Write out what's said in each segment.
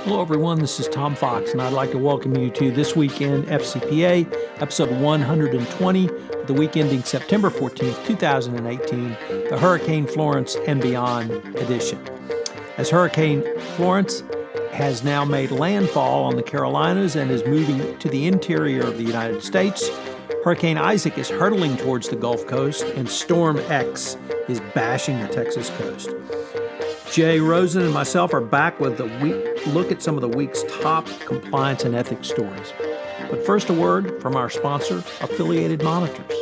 Hello, everyone. This is Tom Fox, and I'd like to welcome you to This Week in FCPA, episode 120, for the week ending September 14th, 2018, the Hurricane Florence and Beyond edition. As Hurricane Florence has now made landfall on the Carolinas and is moving to the interior of the United States, Hurricane Issac is hurtling towards the Gulf Coast, and Storm X is bashing the Texas coast. Jay Rosen and myself are back with a look at some of the week's top compliance and ethics stories. But first, a word from our sponsor, Affiliated Monitors.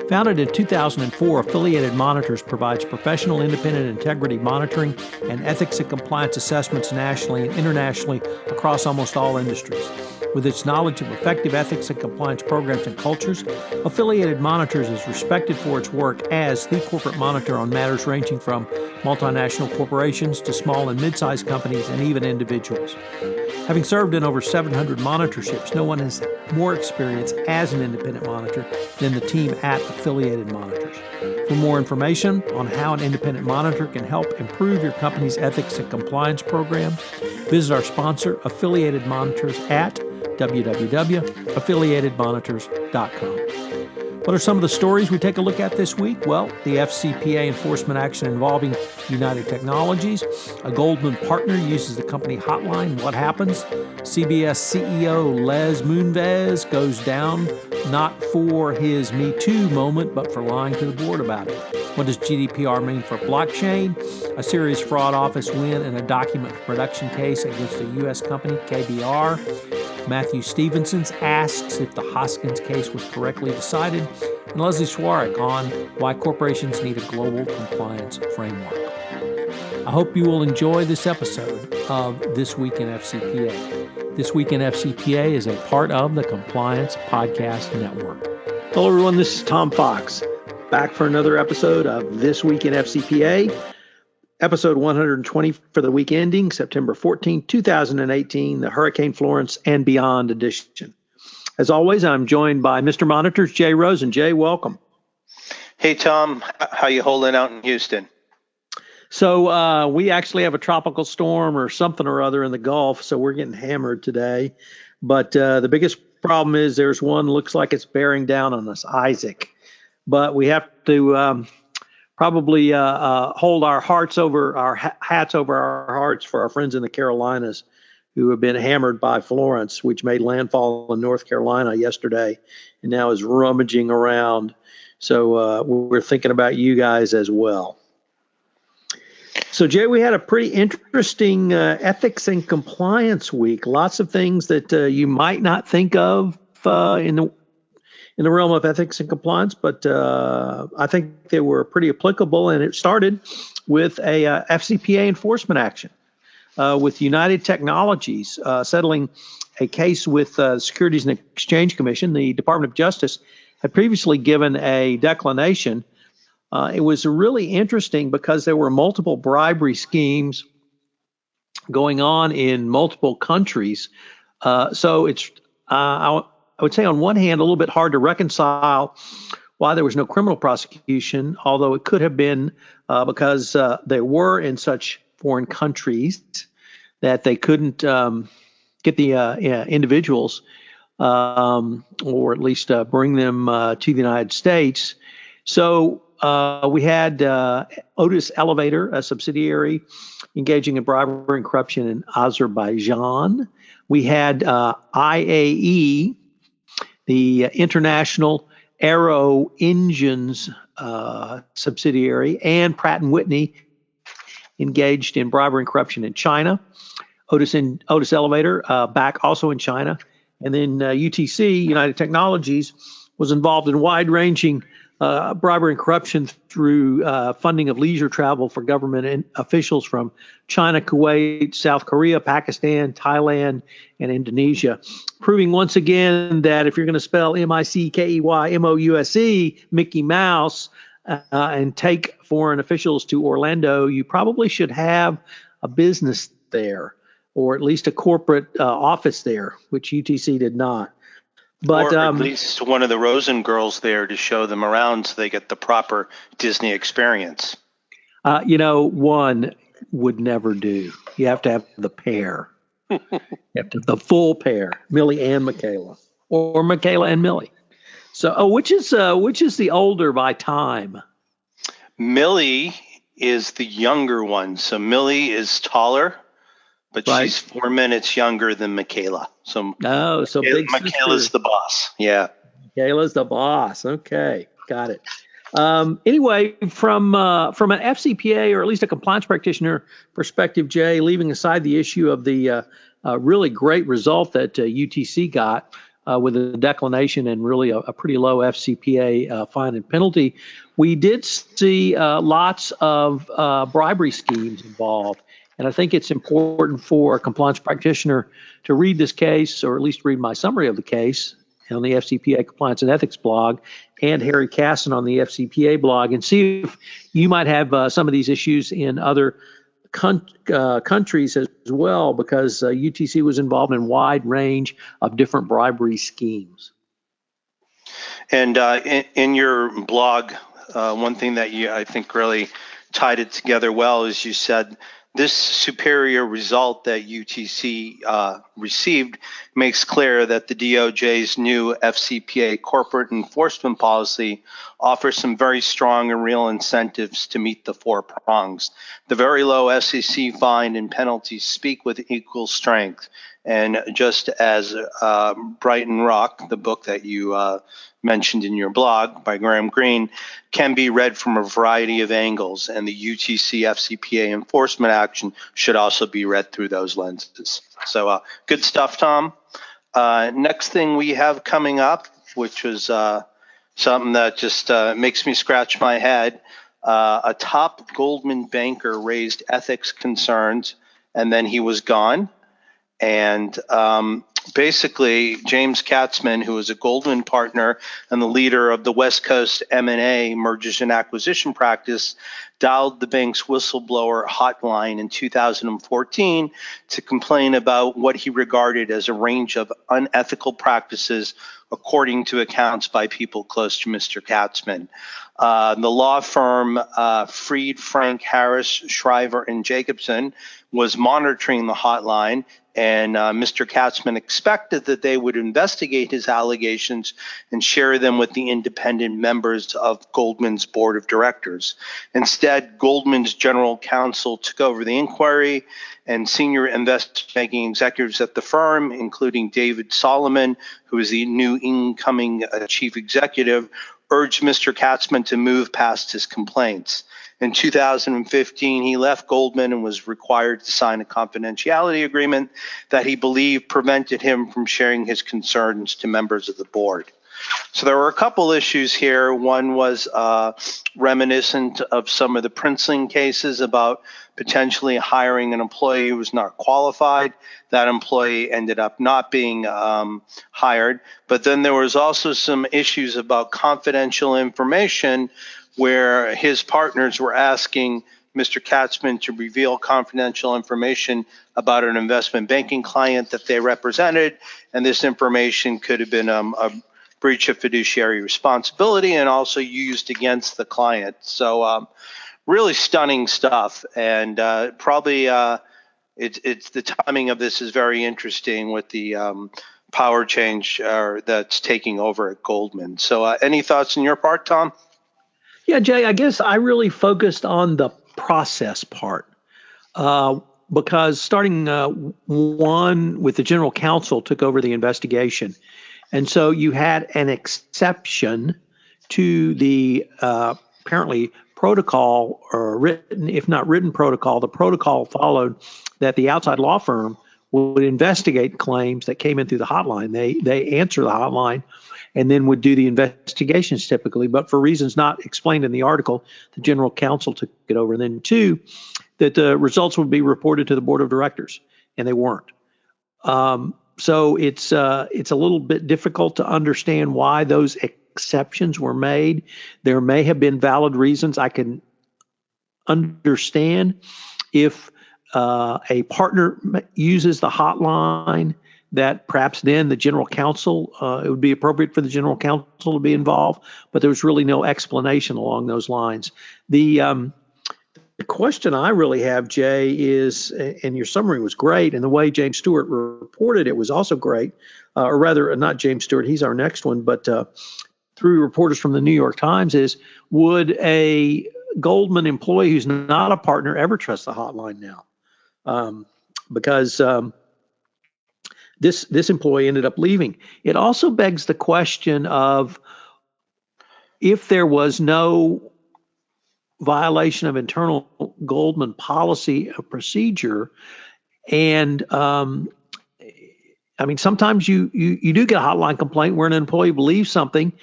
Founded in 2004, Affiliated Monitors provides professional independent integrity monitoring and ethics and compliance assessments nationally and internationally across almost all industries. With its knowledge of effective ethics and compliance programs and cultures, Affiliated Monitors is respected for its work as the corporate monitor on matters ranging from multinational corporations to small and mid-sized companies and even individuals. Having served in over 700 monitorships, no one has more experience as an independent monitor than the team at Affiliated Monitors. For more information on how an independent monitor can help improve your company's ethics and compliance program, visit our sponsor, Affiliated Monitors, at www.affiliatedmonitors.com. What are some of the stories we take a look at this week? Well, the FCPA enforcement action involving United Technologies. A Goldman partner uses the company hotline. What happens? CBS CEO Moonves goes down, not for his Me Too moment, but for lying to the board about it. What does GDPR mean for blockchain? A serious fraud office win in a document production case against a U.S. company, KBR. Matthew Stevenson asks if the Hoskins case was correctly decided, and Leslie Swarrick on why corporations need a global compliance framework. I hope you will enjoy this episode of This Week in FCPA. This Week in FCPA is a part of the Compliance Podcast Network. Hello, everyone. This is Tom Fox, back for another episode of This Week in FCPA. Episode 120 for the week ending September 14, 2018, the Hurricane Florence and Beyond edition. As always, I'm joined by Mr. Monitors, Jay Rosen. Jay, welcome. Hey, Tom. How you holding out in Houston? So we actually have a tropical storm or something or other in the Gulf, so we're getting hammered today. But the biggest problem is there's one looks like it's bearing down on us, Issac. But we have to probably hold our hats over our hearts for our friends in the Carolinas who have been hammered by Florence, which made landfall in North Carolina yesterday and now is rummaging around. So we're thinking about you guys as well. So, Jay, we had a pretty interesting ethics and compliance week. Lots of things that you might not think of in the realm of ethics and compliance, but I think they were pretty applicable. And it started with a FCPA enforcement action with United Technologies settling a case with the Securities and Exchange Commission. The Department of Justice had previously given a declination. It was really interesting because there were multiple bribery schemes going on in multiple countries. So it's I would say on one hand, a little bit hard to reconcile why there was no criminal prosecution, although it could have been because they were in such foreign countries that they couldn't get the individuals or at least bring them to the United States. So we had Otis Elevator, a subsidiary, engaging in bribery and corruption in Azerbaijan. We had IAE, the International Aero Engines subsidiary, and Pratt & Whitney engaged in bribery and corruption in China. Otis Elevator back also in China. And then UTC, United Technologies, was involved in wide-ranging bribery and corruption through funding of leisure travel for government officials from China, Kuwait, South Korea, Pakistan, Thailand, and Indonesia, proving once again that if you're going to spell MICKEYMOUSE, Mickey Mouse, and take foreign officials to Orlando, you probably should have a business there, or at least a corporate office there, which UTC did not. But, or at least one of the Rosen girls there to show them around so they get the proper Disney experience. One, would never do. You have to have the pair. You have to have the full pair, Millie and Michaela, or Michaela and Millie. So, which is the older by time? Millie is the younger one. So Millie is taller, but Right. she's 4 minutes younger than Michaela. So big Michaela's sister. the boss. Yeah. Michaela's the boss. Okay, got it. Anyway, from an FCPA or at least a compliance practitioner perspective, Jay, leaving aside the issue of the really great result that UTC got with a declination and really a pretty low FCPA fine and penalty, we did see lots of bribery schemes involved. And I think it's important for a compliance practitioner to read this case, or at least read my summary of the case on the FCPA Compliance and Ethics blog, and Harry Cassin on the FCPA blog, and see if you might have some of these issues in other countries as well, because UTC was involved in a wide range of different bribery schemes. And in your blog, one thing that I think really tied it together well is you said this superior result that UTC received makes clear that the DOJ's new FCPA corporate enforcement policy offers some very strong and real incentives to meet the four prongs. The very low SEC fine and penalties speak with equal strength. And just as Brighton Rock, the book that you mentioned in your blog by Graham Greene, can be read from a variety of angles, and the UTC FCPA enforcement action should also be read through those lenses. So good stuff, Tom. Next thing we have coming up, which was something that just makes me scratch my head. A top Goldman banker raised ethics concerns, and then he was gone. And basically, James Katzman, who is a Goldman partner and the leader of the West Coast M&A mergers and acquisition practice, dialed the bank's whistleblower hotline in 2014 to complain about what he regarded as a range of unethical practices, according to accounts by people close to Mr. Katzman. The law firm Fried, Frank, Harris, Shriver, and Jacobson was monitoring the hotline, and Mr. Katzman expected that they would investigate his allegations and share them with the independent members of Goldman's board of directors. Instead, Goldman's general counsel took over the inquiry, and senior investment executives at the firm, including David Solomon, who is the new incoming chief executive, urged Mr. Katzman to move past his complaints. In 2015, he left Goldman and was required to sign a confidentiality agreement that he believed prevented him from sharing his concerns to members of the board. So there were a couple issues here. One was reminiscent of some of the Princeling cases about potentially hiring an employee who was not qualified. That employee ended up not being hired. But then there was also some issues about confidential information where his partners were asking Mr. Katzman to reveal confidential information about an investment banking client that they represented, and this information could have been a breach of fiduciary responsibility and also used against the client. So really stunning stuff, and probably it's the timing of this is very interesting with the power change that's taking over at Goldman. So any thoughts on your part, Tom? Yeah, Jay, I guess I really focused on the process part because starting one with the general counsel took over the investigation. And so you had an exception to the apparently protocol, or written, if not written protocol. The protocol followed that the outside law firm would investigate claims that came in through the hotline. They answer the hotline and then would do the investigations typically. But for reasons not explained in the article, the general counsel took it over. And then two, that the results would be reported to the board of directors, and they weren't. So it's a little bit difficult to understand why those exceptions were made. There may have been valid reasons. I can understand if a partner uses the hotline, that perhaps then the general counsel, it would be appropriate for the general counsel to be involved, but there was really no explanation along those lines. The The question I really have, Jay, is, and your summary was great, and the way James Stewart reported it was also great, or rather, not James Stewart, he's our next one, but through reporters from the New York Times is, would a Goldman employee who's not a partner ever trust the hotline now? Because this employee ended up leaving. It also begs the question of, if there was no violation of internal Goldman policy or procedure, and I mean, sometimes you do get a hotline complaint where an employee believes something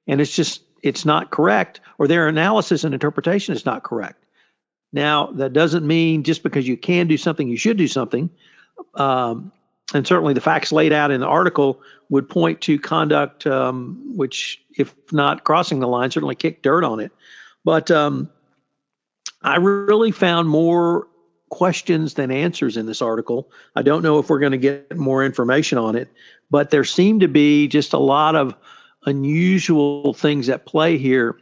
and it's not correct, or their analysis and interpretation is not correct. Now, that doesn't mean just because you can do something, you should do something. And certainly the facts laid out in the article would point to conduct which, if not crossing the line, certainly kicked dirt on it. But I really found more questions than answers in this article. I don't know if we're going to get more information on it, but there seemed to be just a lot of unusual things at play here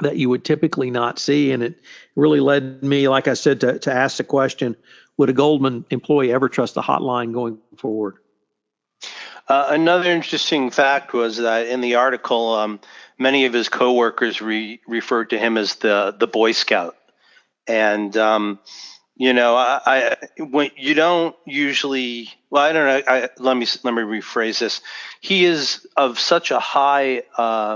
that you would typically not see. And it really led me, like I said, to ask the question, would a Goldman employee ever trust the hotline going forward? Another interesting fact was that in the article, many of his coworkers referred to him as the Boy Scout. And, when you don't usually, well, I don't know. Let me rephrase this. He is of such a high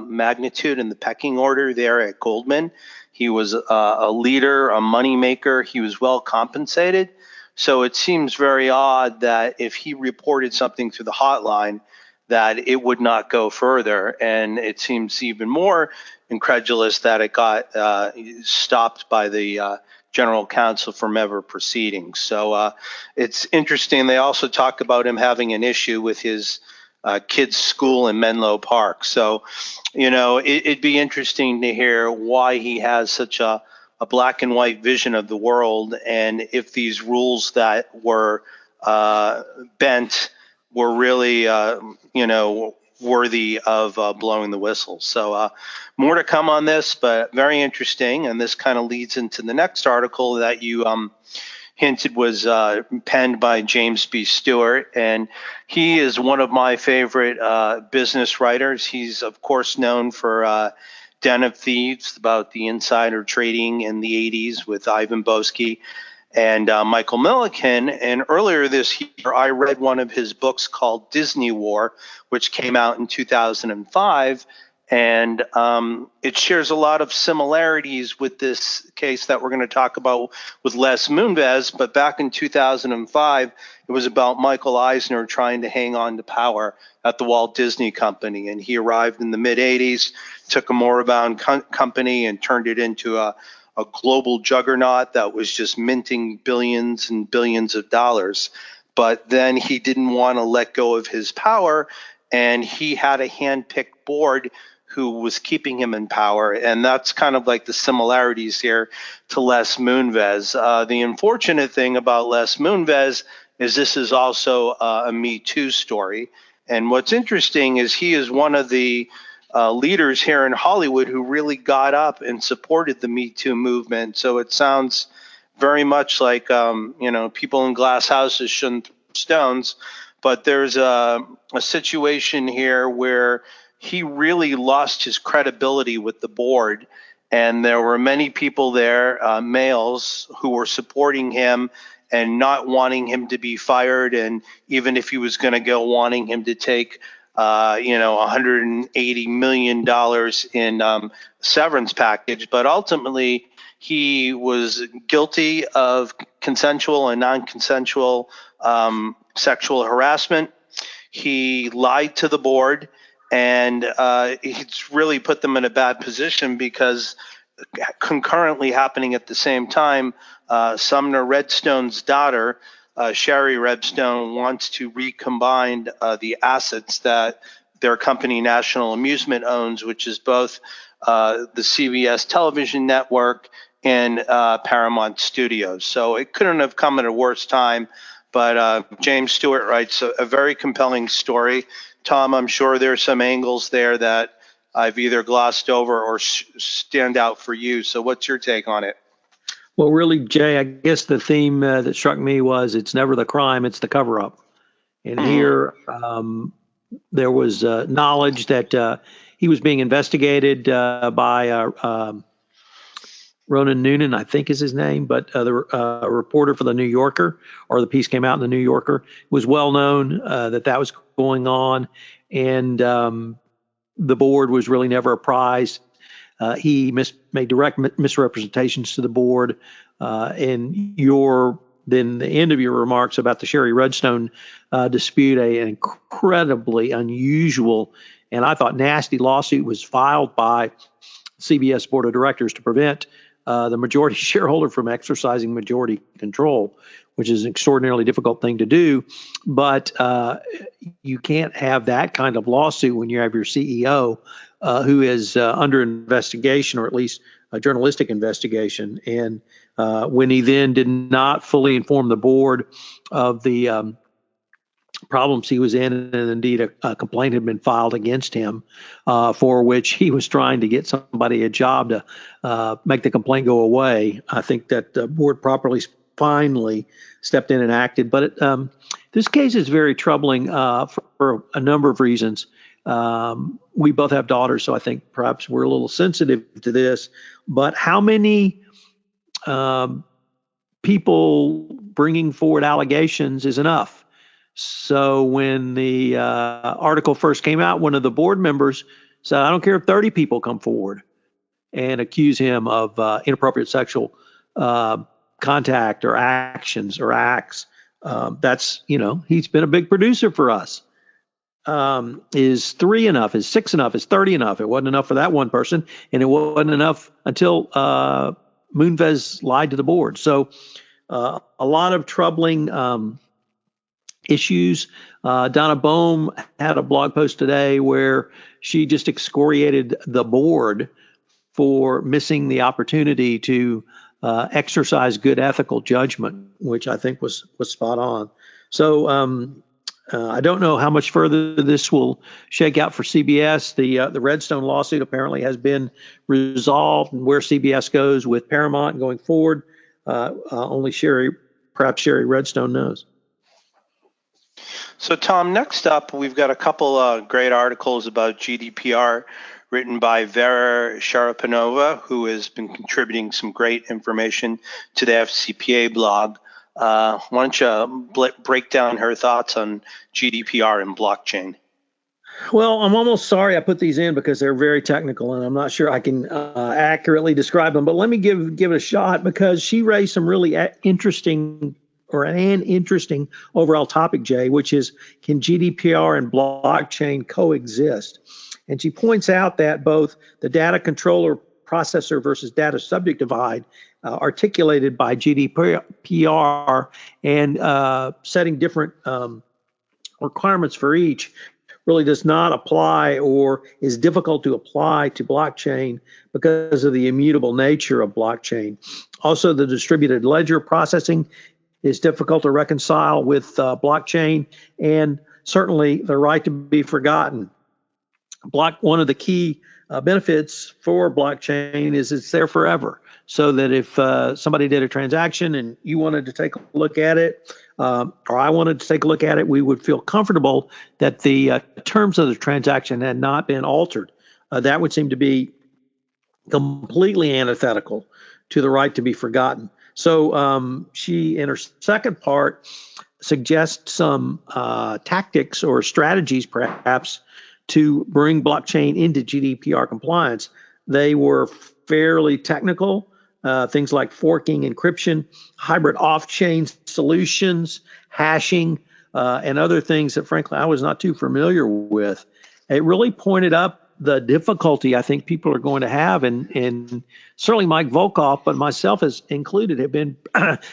magnitude in the pecking order there at Goldman. He was a leader, a moneymaker. He was well compensated. So it seems very odd that if he reported something through the hotline, that it would not go further. And it seems even more incredulous that it got stopped by the general counsel from ever proceeding. So it's interesting. They also talk about him having an issue with his kids' school in Menlo Park. So, it'd be interesting to hear why he has such a black and white vision of the world, and if these rules that were bent were really, worthy of blowing the whistle. So more to come on this, but very interesting. And this kind of leads into the next article that you hinted was penned by James B. Stewart. And he is one of my favorite business writers. He's, of course, known for Den of Thieves, about the insider trading in the 80s with Ivan Boesky and Michael Milliken. And earlier this year, I read one of his books called Disney War, which came out in 2005. And it shares a lot of similarities with this case that we're going to talk about with Les Moonves. But back in 2005, it was about Michael Eisner trying to hang on to power at the Walt Disney Company. And he arrived in the mid-'80s, took a moribund company and turned it into a global juggernaut that was just minting billions and billions of dollars. But then he didn't want to let go of his power, and he had a hand-picked board who was keeping him in power. And that's kind of like the similarities here to Les Moonves. The unfortunate thing about Les Moonves is this is also a Me Too story. And what's interesting is he is one of the leaders here in Hollywood who really got up and supported the Me Too movement. So it sounds very much like, people in glass houses shouldn't throw stones. But there's a situation here where he really lost his credibility with the board. And there were many people there, males, who were supporting him and not wanting him to be fired. And even if he was going to go, wanting him to take $180 million in severance package. But ultimately, he was guilty of consensual and non-consensual sexual harassment. He lied to the board, and it's really put them in a bad position because concurrently happening at the same time, Sumner Redstone's daughter, Sherry Redstone, wants to recombine the assets that their company National Amusement owns, which is both the CBS television network and Paramount Studios. So it couldn't have come at a worse time. But James Stewart writes a very compelling story. Tom, I'm sure there's some angles there that I've either glossed over or stand out for you. So what's your take on it? Well, really, Jay, I guess the theme that struck me was it's never the crime, it's the cover up. And here there was knowledge that he was being investigated by Ronan Noonan, I think is his name, but the reporter for the New Yorker, or the piece came out in the New Yorker, it was well known that was going on. And the board was really never apprised. He made direct misrepresentations to the board. And then the end of your remarks about the Sherry Redstone dispute, an incredibly unusual and I thought nasty lawsuit was filed by CBS Board of Directors to prevent the majority shareholder from exercising majority control, which is an extraordinarily difficult thing to do. But you can't have that kind of lawsuit when you have your CEO who is under investigation, or at least a journalistic investigation. And when he then did not fully inform the board of the problems he was in, and indeed a complaint had been filed against him for which he was trying to get somebody a job to make the complaint go away. I think that the board finally stepped in and acted. But this case is very troubling for a number of reasons. We both have daughters, so I think perhaps we're a little sensitive to this. But how many people bringing forward allegations is enough? So when the article first came out, one of the board members said, I don't care if 30 people come forward and accuse him of inappropriate sexual contact or actions or acts. That's, he's been a big producer for us. Is 3 enough? Is 6 enough? Is 30 enough? It wasn't enough for that one person, and it wasn't enough until Moonves lied to the board. So a lot of troubling issues. Donna Bohm had a blog post today where she just excoriated the board for missing the opportunity to exercise good ethical judgment, which I think was spot on. So I don't know how much further this will shake out for CBS. The Redstone lawsuit apparently has been resolved, and where CBS goes with Paramount going forward, only perhaps Sherry Redstone knows. So, Tom, next up, we've got a couple great articles about GDPR written by Vera Cherepanova, who has been contributing some great information to the FCPA blog. Why don't you break down her thoughts on GDPR and blockchain? Well, I'm almost sorry I put these in because they're very technical, and I'm not sure I can accurately describe them. But let me give it a shot, because she raised some really interesting overall topic, Jay, which is, can GDPR and blockchain coexist? And she points out that both the data controller processor versus data subject divide articulated by GDPR and setting different requirements for each really does not apply, or is difficult to apply to blockchain because of the immutable nature of blockchain. Also, the distributed ledger processing is difficult to reconcile with blockchain, and certainly the right to be forgotten. One of the key benefits for blockchain is it's there forever, so that if somebody did a transaction and you wanted to take a look at it, or I wanted to take a look at it, we would feel comfortable that the terms of the transaction had not been altered. That would seem to be completely antithetical to the right to be forgotten. So she, in her second part, suggests some tactics or strategies, perhaps, to bring blockchain into GDPR compliance. They were fairly technical, things like forking, encryption, hybrid off-chain solutions, hashing, and other things that, frankly, I was not too familiar with. It really pointed up the difficulty I think people are going to have, and certainly Mike Volkov, but myself as included, have been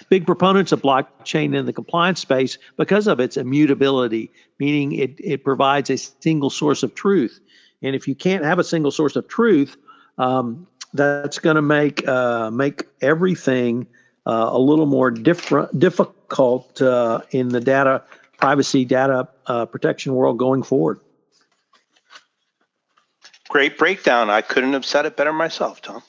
big proponents of blockchain in the compliance space because of its immutability, meaning it provides a single source of truth. And if you can't have a single source of truth, that's going to make everything a little more difficult in the data privacy, data protection world going forward. Great breakdown. I couldn't have said it better myself, Tom.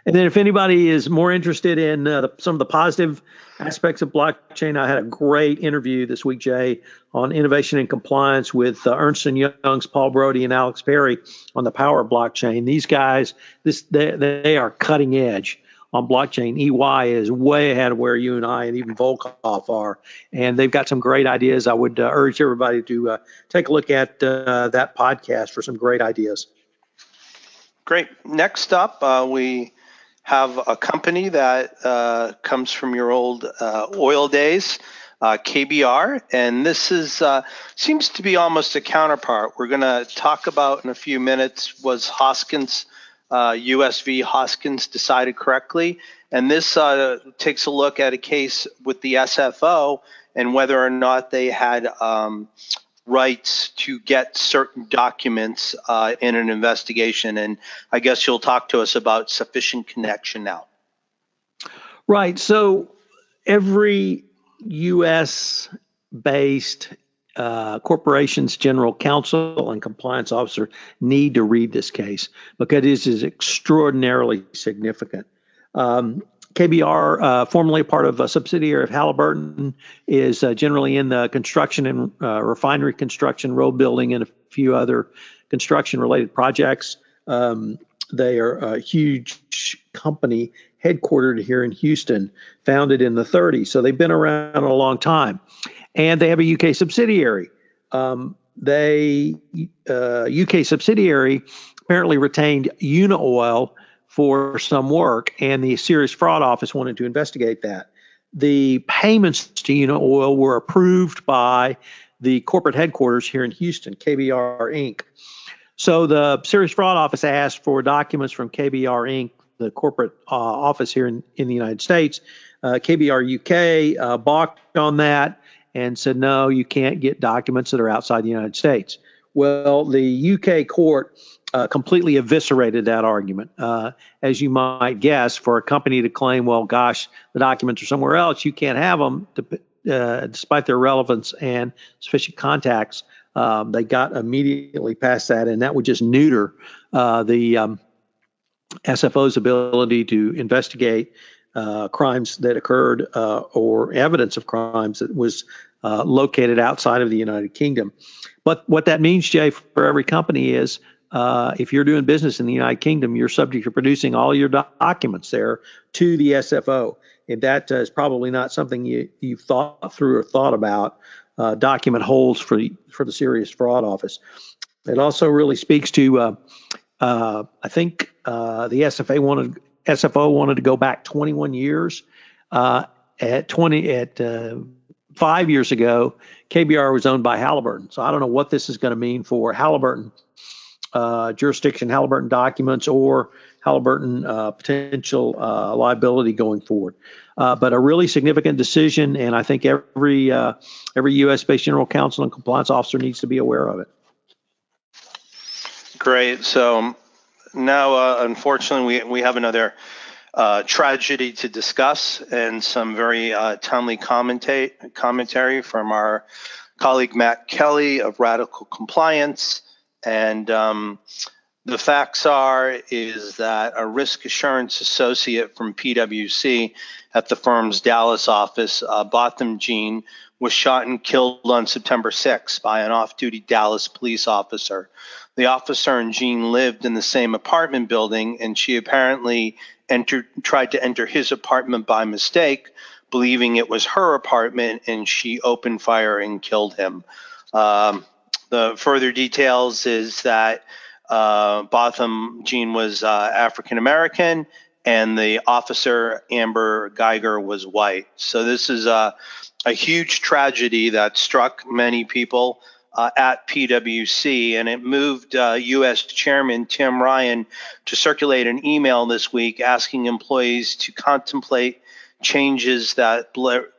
And then if anybody is more interested in some of the positive aspects of blockchain, I had a great interview this week, Jay, on innovation and compliance with Ernst & Young's Paul Brody and Alex Perry on the power of blockchain. These guys, they are cutting edge on blockchain. EY is way ahead of where you and I and even Volkov are, and they've got some great ideas. I would urge everybody to take a look at that podcast for some great ideas. Great. Next up, we have a company that comes from your old oil days, KBR, and this is seems to be almost a counterpart. We're going to talk about in a few minutes, was Hoskins, USV Hoskins decided correctly? And this takes a look at a case with the SFO and whether or not they had rights to get certain documents in an investigation. And I guess you'll talk to us about sufficient connection now. Right. So every U.S.-based corporation's general counsel and compliance officer need to read this case because it is extraordinarily significant. KBR, formerly a part of a subsidiary of Halliburton, is generally in the construction and refinery construction, road building, and a few other construction-related projects. They are a huge company headquartered here in Houston, founded in the 30s. So they've been around a long time. And they have a UK subsidiary. UK subsidiary apparently retained Unaoil for some work, and the Serious Fraud Office wanted to investigate that. The payments to Unaoil were approved by the corporate headquarters here in Houston, KBR Inc. So the Serious Fraud Office asked for documents from KBR Inc., the corporate office here in the United States. KBR UK balked on that and said, no, you can't get documents that are outside the United States. Well, the UK court completely eviscerated that argument. As you might guess, for a company to claim, well, gosh, the documents are somewhere else, you can't have them, despite their relevance and sufficient contacts, they got immediately past that, and that would just neuter the SFO's ability to investigate crimes that occurred or evidence of crimes that was located outside of the United Kingdom. But what that means, Jay, for every company is if you're doing business in the United Kingdom, you're subject to producing all your documents there to the SFO. And that is probably not something you've thought through or thought about, document holds for the Serious Fraud Office. It also really speaks to, I think the SFO wanted to go back 21 years. At 5 years ago, KBR was owned by Halliburton. So I don't know what this is going to mean for Halliburton jurisdiction, Halliburton documents, or Halliburton potential liability going forward. But a really significant decision, and I think every U.S.-based general counsel and compliance officer needs to be aware of it. Great. So now, unfortunately, we have another tragedy to discuss and some very timely commentary from our colleague Matt Kelly of Radical Compliance. And the facts is that a risk assurance associate from PwC at the firm's Dallas office, Botham Jean, was shot and killed on September 6th by an off-duty Dallas police officer. The officer and Jean lived in the same apartment building, and she apparently tried to enter his apartment by mistake, believing it was her apartment, and she opened fire and killed him. The further details is that Botham Jean was African American, and the officer, Amber Geiger, was white. So this is a huge tragedy that struck many people at PwC, and it moved U.S. Chairman Tim Ryan to circulate an email this week asking employees to contemplate changes contemplate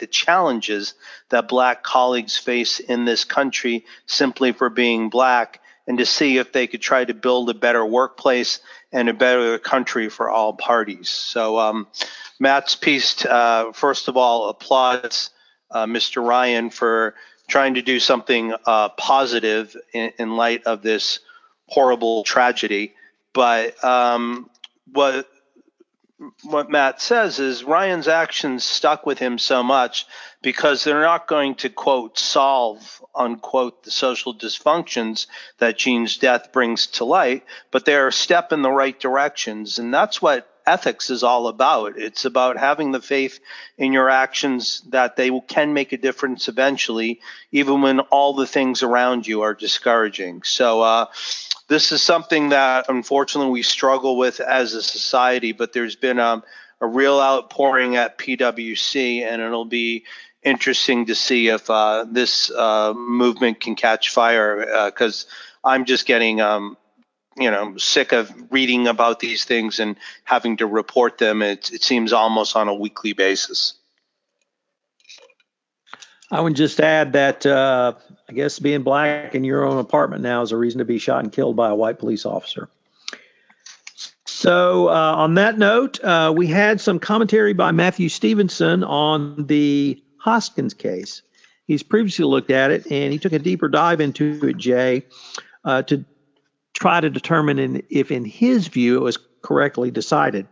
the challenges that Black colleagues face in this country simply for being Black, and to see if they could try to build a better workplace and a better country for all parties. So Matt's piece, first of all, applauds Mr. Ryan for trying to do something positive in light of this horrible tragedy. But what Matt says is Ryan's actions stuck with him so much because they're not going to, quote, solve, unquote, the social dysfunctions that Gene's death brings to light, but they're a step in the right directions. And that's what ethics is all about. It's about having the faith in your actions that they can make a difference eventually, even when all the things around you are discouraging. So this is something that unfortunately we struggle with as a society, but there's been a real outpouring at PwC, and it'll be interesting to see if this movement can catch fire, because I'm just getting sick of reading about these things and having to report them. It seems almost on a weekly basis. I would just add that I guess being black in your own apartment now is a reason to be shot and killed by a white police officer. So on that note, we had some commentary by Matthew Stevenson on the Hoskins case. He's previously looked at it, and he took a deeper dive into it, Jay, to try to determine if, in his view, it was correctly decided.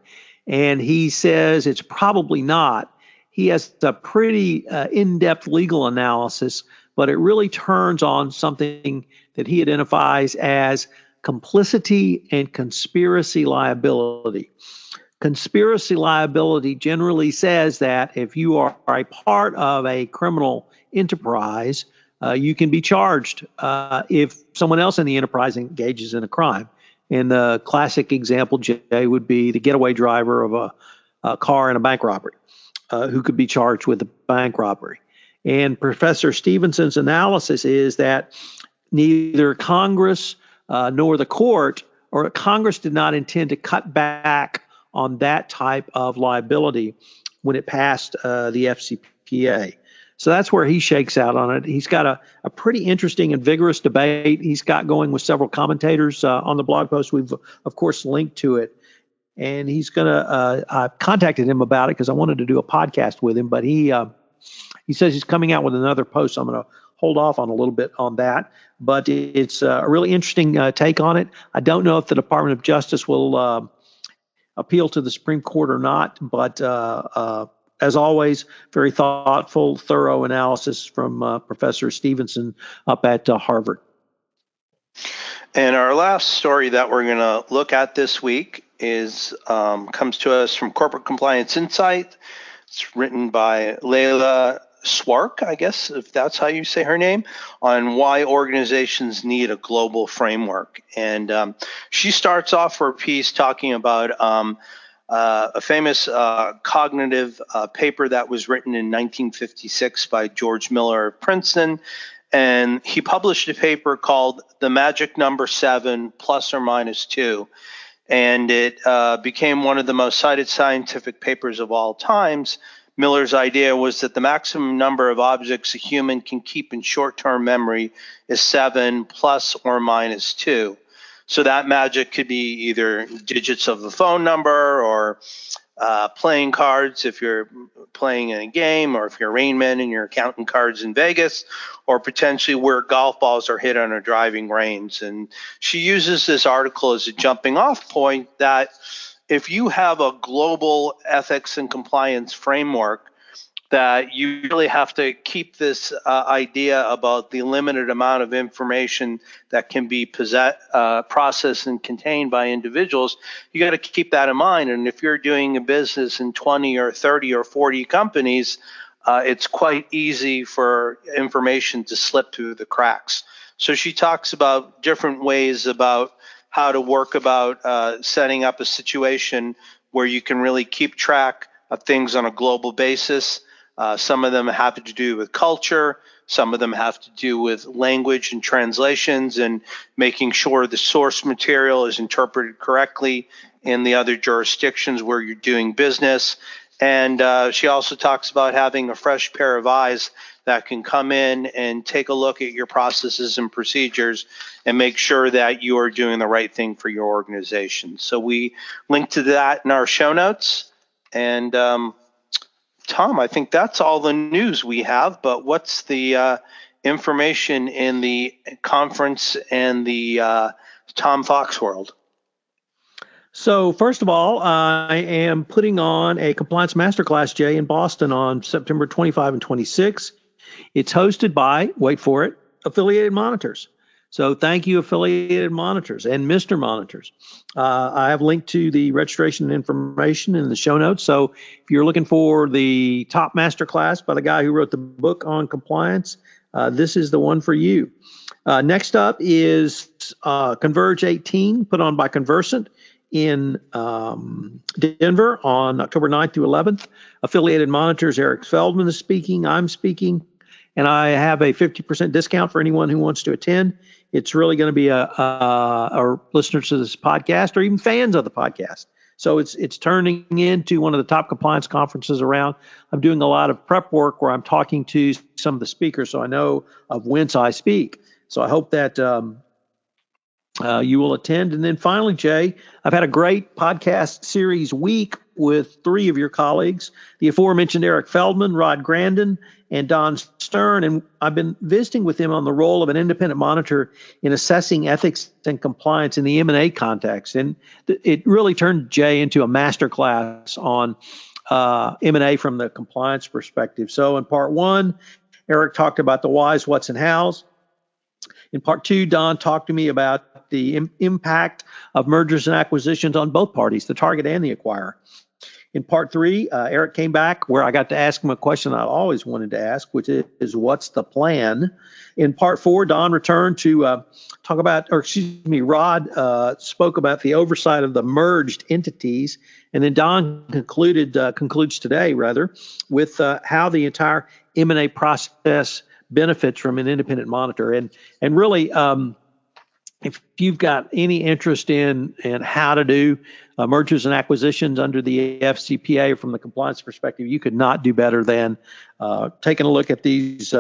And he says it's probably not. He has a pretty in-depth legal analysis, but it really turns on something that he identifies as complicity and conspiracy liability. Conspiracy liability generally says that if you are a part of a criminal enterprise, you can be charged if someone else in the enterprise engages in a crime. And the classic example, Jay, would be the getaway driver of a car in a bank robbery, who could be charged with a bank robbery. And Professor Stevenson's analysis is that neither Congress nor the court, or Congress did not intend to cut back on that type of liability when it passed the FCPA. So that's where he shakes out on it. He's got a pretty interesting and vigorous debate he's got going with several commentators on the blog post. We've, of course, linked to it. And he's going to, I contacted him about it because I wanted to do a podcast with him, but he says he's coming out with another post. So I'm going to hold off on a little bit on that. But it's a really interesting take on it. I don't know if the Department of Justice will appeal to the Supreme Court or not, but as always, very thoughtful, thorough analysis from Professor Stevenson up at Harvard. And our last story that we're going to look at this week comes to us from Corporate Compliance Insight. It's written by Layla Swark, I guess, if that's how you say her name, on why organizations need a global framework. And she starts off her piece talking about a famous cognitive paper that was written in 1956 by George Miller of Princeton. And he published a paper called The Magic Number 7 ± 2. And it became one of the most cited scientific papers of all times. Miller's idea was that the maximum number of objects a human can keep in short-term memory is 7 ± 2. So that magic could be either digits of the phone number or playing cards if you're playing in a game, or if you're Rain Man and you're counting cards in Vegas, or potentially where golf balls are hit on a driving range. And she uses this article as a jumping off point that if you have a global ethics and compliance framework, that you really have to keep this idea about the limited amount of information that can be processed and contained by individuals. You got to keep that in mind. And if you're doing a business in 20 or 30 or 40 companies, it's quite easy for information to slip through the cracks. So she talks about different ways about how to work about setting up a situation where you can really keep track of things on a global basis. Some of them have to do with culture. Some of them have to do with language and translations and making sure the source material is interpreted correctly in the other jurisdictions where you're doing business. And she also talks about having a fresh pair of eyes that can come in and take a look at your processes and procedures and make sure that you are doing the right thing for your organization. So we link to that in our show notes. And Tom, I think that's all the news we have, but what's the information in the conference and the Tom Fox world? So first of all, I am putting on a compliance masterclass, Jay, in Boston on September 25 and 26. It's hosted by, wait for it, Affiliated Monitors. So thank you, Affiliated Monitors and Mr. Monitors. I have linked to the registration information in the show notes. So if you're looking for the top masterclass by the guy who wrote the book on compliance, this is the one for you. Next up is Converge 18, put on by Conversant in Denver on October 9th through 11th. Affiliated Monitors, Eric Feldman is speaking. I'm speaking. And I have a 50% discount for anyone who wants to attend. It's really going to be our listeners to this podcast or even fans of the podcast. So it's turning into one of the top compliance conferences around. I'm doing a lot of prep work where I'm talking to some of the speakers, so I know of whence I speak. So I hope that you will attend. And then finally, Jay, I've had a great podcast series week with three of your colleagues, the aforementioned Eric Feldman, Rod Grandin, and Don Stern. And I've been visiting with them on the role of an independent monitor in assessing ethics and compliance in the M&A context. And it really turned Jay into a masterclass on M&A from the compliance perspective. So in part one, Eric talked about the whys, whats, and hows. In part two, Don talked to me about the impact of mergers and acquisitions on both parties, the target and the acquirer. In part three, Eric came back where I got to ask him a question I always wanted to ask, which is what's the plan? In part four, Don returned to talk about, Rod spoke about the oversight of the merged entities. And then Don concludes today, with how the entire M&A process benefits from an independent monitor. And really, if you've got any interest in how to do mergers and acquisitions under the FCPA from the compliance perspective, you could not do better than taking a look at these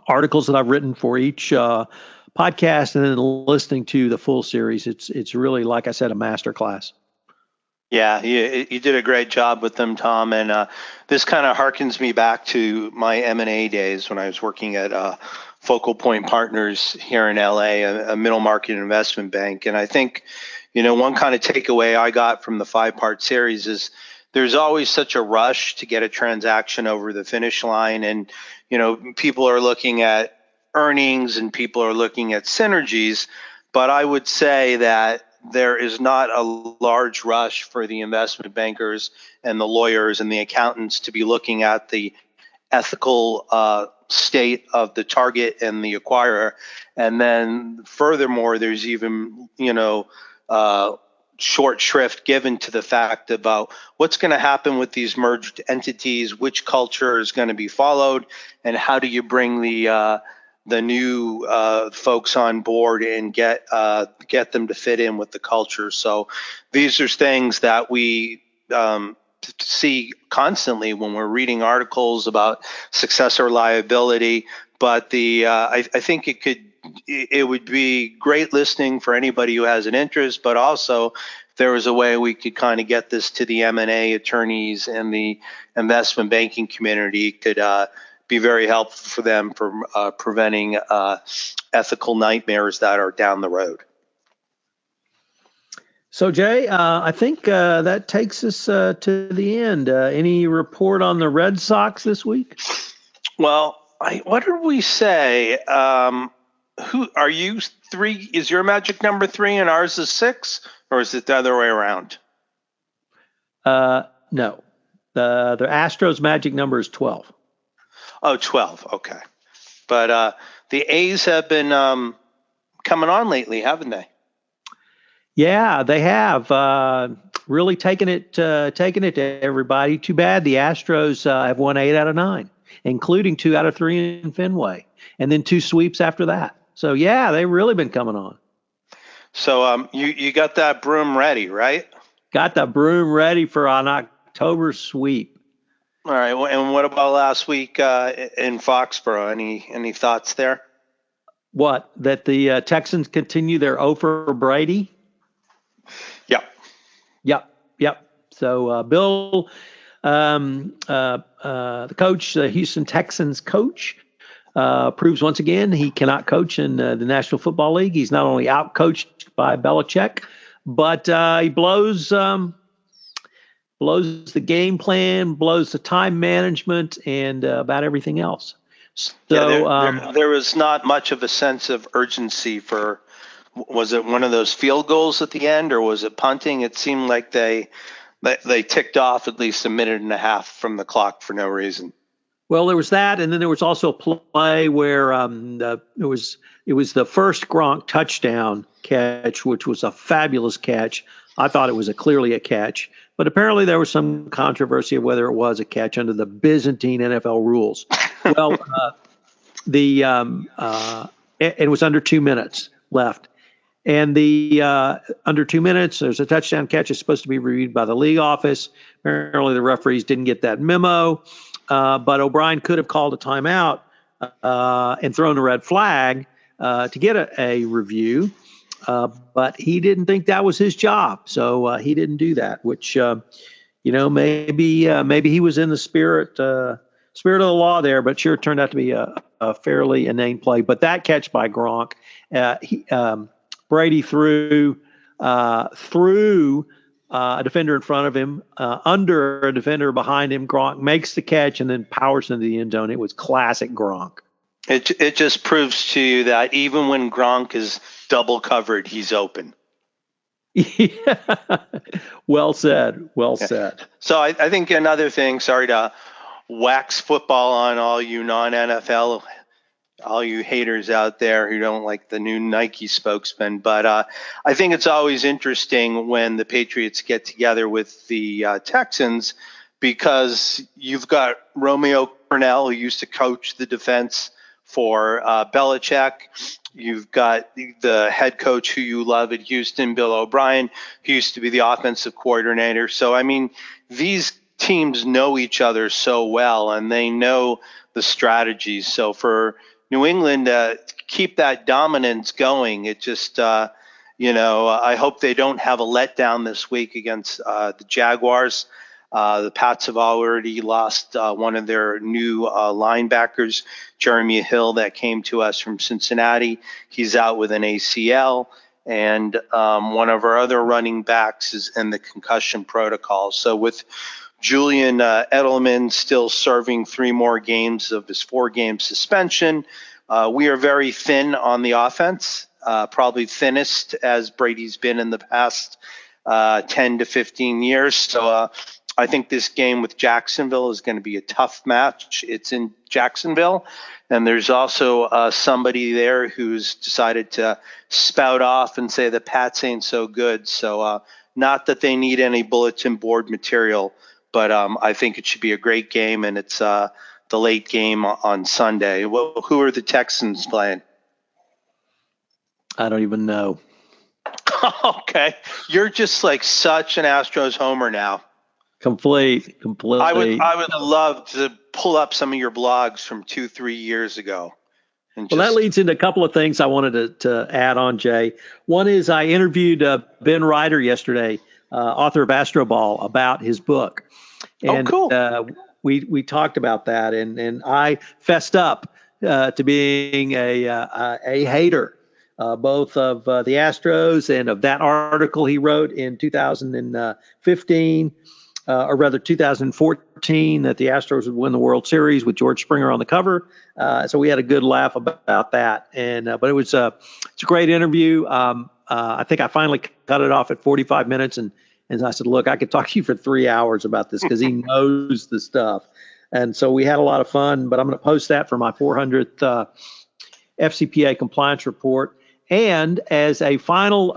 articles that I've written for each podcast and then listening to the full series. It's really, like I said, a masterclass. Yeah, you did a great job with them, Tom. And this kind of harkens me back to my M&A days when I was working at Focal Point Partners here in LA, a middle market investment bank. And I think, one kind of takeaway I got from the 5-part series is there's always such a rush to get a transaction over the finish line. And, people are looking at earnings and people are looking at synergies. But I would say that there is not a large rush for the investment bankers and the lawyers and the accountants to be looking at the ethical state of the target and the acquirer. And then furthermore, there's even, short shrift given to the fact about what's going to happen with these merged entities, which culture is going to be followed, and how do you bring the new folks on board and get them to fit in with the culture. So these are things that we see constantly when we're reading articles about successor liability. But I think it would be great listening for anybody who has an interest, but also if there was a way we could kind of get this to the M&A attorneys and the investment banking community, could be very helpful for them for preventing ethical nightmares that are down the road. So, Jay, I think that takes us to the end. Any report on the Red Sox this week? Well, what did we say? Who are you? 3? Is your magic number 3 and ours is 6, or is it the other way around? No, the Astros' magic number is 12. Oh, 12. Okay. But the A's have been coming on lately, haven't they? Yeah, they have really taken it to everybody. Too bad the Astros have won 8 out of 9, including 2 out of 3 in Fenway, and then 2 sweeps after that. So yeah, they've really been coming on. So you got that broom ready, right? Got the broom ready for an October sweep. All right. And what about last week in Foxborough? Any thoughts there? What? That the Texans continue their 0 for Brady? Yep. So Bill, the coach, the Houston Texans coach, proves once again he cannot coach in the National Football League. He's not only out-coached by Belichick, but he blows the game plan, blows the time management, and about everything else. So there was not much of a sense of urgency for. Was it one of those field goals at the end, or was it punting? It seemed like they ticked off at least a minute and a half from the clock for no reason. Well, there was that, and then there was also a play where it was the first Gronk touchdown catch, which was a fabulous catch. I thought it was clearly a catch, but apparently there was some controversy of whether it was a catch under the Byzantine NFL rules. Well, it was under 2 minutes left. And the under 2 minutes, there's a touchdown catch. It's supposed to be reviewed by the league office. Apparently, the referees didn't get that memo. But O'Brien could have called a timeout and thrown a red flag to get a review. But he didn't think that was his job, so he didn't do that. Which, maybe he was in the spirit of the law there, but sure turned out to be a fairly inane play. But that catch by Gronk, Brady threw a defender in front of him, under a defender behind him. Gronk makes the catch and then powers into the end zone. It was classic Gronk. It just proves to you that even when Gronk is double covered, he's open. Yeah. Well said. Well said. So I think another thing, sorry to wax football on all you non-NFL, all you haters out there who don't like the new Nike spokesman. But I think it's always interesting when the Patriots get together with the Texans, because you've got Romeo Crennel, who used to coach the defense for Belichick. You've got the head coach who you love at Houston, Bill O'Brien, who used to be the offensive coordinator. So, I mean, these teams know each other so well, and they know the strategies. So for New England, keep that dominance going. It just, I hope they don't have a letdown this week against the Jaguars. The Pats have already lost one of their new linebackers, Jeremy Hill, that came to us from Cincinnati. He's out with an ACL. And one of our other running backs is in the concussion protocol. So with Julian Edelman still serving 3 more games of his 4-game suspension, we are very thin on the offense, probably thinnest as Brady's been in the past 10 to 15 years. So I think this game with Jacksonville is going to be a tough match. It's in Jacksonville, and there's also somebody there who's decided to spout off and say the Pats ain't so good. So not that they need any bulletin board material, but I think it should be a great game, and it's the late game on Sunday. Well, who are the Texans playing? I don't even know. Okay. You're just like such an Astros homer now. Complete. I would love to pull up some of your blogs from 2-3 years ago. Well, that leads into a couple of things I wanted to add on, Jay. One is I interviewed Ben Ryder yesterday, author of Astro Ball, about his book. And, cool. We talked about that, and I fessed up to being a hater, both of the Astros and of that article he wrote in 2015. Or rather 2014, that the Astros would win the World Series with George Springer on the cover. So we had a good laugh about that. And but it's a great interview. I think I finally cut it off at 45 minutes, and I said, look, I could talk to you for 3 hours about this because he knows the stuff. And so we had a lot of fun. But I'm going to post that for my 400th FCPA compliance report. And as a final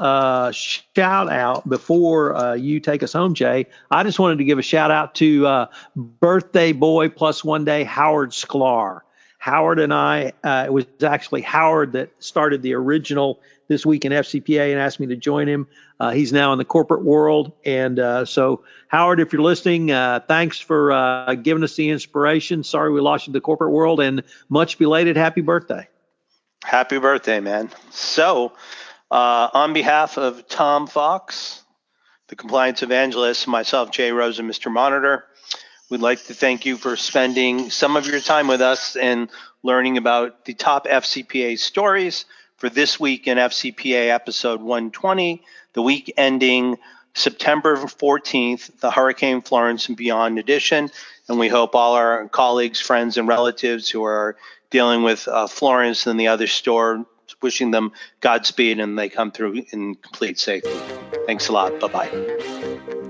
shout out before you take us home, Jay, I just wanted to give a shout out to birthday boy plus 1 day, Howard Sklar. Howard and I, it was actually Howard that started the original This Week in FCPA and asked me to join him. He's now in the corporate world. And so, Howard, if you're listening, thanks for giving us the inspiration. Sorry we lost you to the corporate world, and much belated happy birthday. Happy birthday, man. So, on behalf of Tom Fox, the compliance evangelist, myself, Jay Rose, and Mr. Monitor, we'd like to thank you for spending some of your time with us and learning about the top FCPA stories for this week in FCPA episode 120, the the week ending September 14th, the Hurricane Florence and Beyond edition. And we hope all our colleagues, friends, and relatives who are dealing with Florence and the other storm, wishing them Godspeed and they come through in complete safety. Thanks a lot. Bye-bye.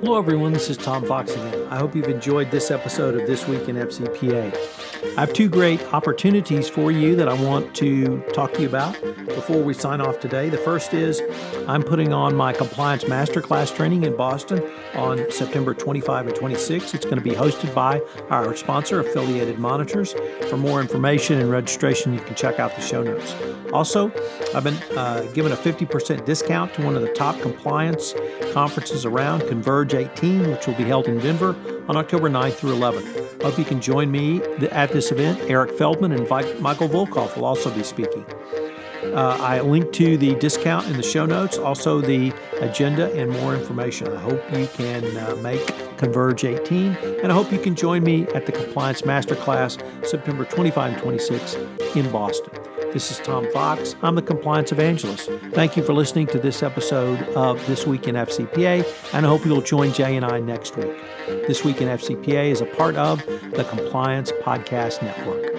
Hello, everyone. This is Tom Fox again. I hope you've enjoyed this episode of This Week in FCPA. I have two great opportunities for you that I want to talk to you about before we sign off today. The first is I'm putting on my Compliance Masterclass training in Boston on September 25 and 26. It's going to be hosted by our sponsor, Affiliated Monitors. For more information and registration, you can check out the show notes. Also, I've been given a 50% discount to one of the top compliance conferences around, Converge 18, which will be held in Denver on October 9th through 11th. Hope you can join me at this event. Eric Feldman and Michael Volkov will also be speaking. I link to the discount in the show notes, also the agenda and more information. I hope you can make Converge 18, and I hope you can join me at the Compliance Masterclass September 25 and 26 in Boston. This is Tom Fox. I'm the Compliance Evangelist. Thank you for listening to this episode of This Week in FCPA, and I hope you'll join Jay and I next week. This Week in FCPA is a part of the Compliance Podcast Network.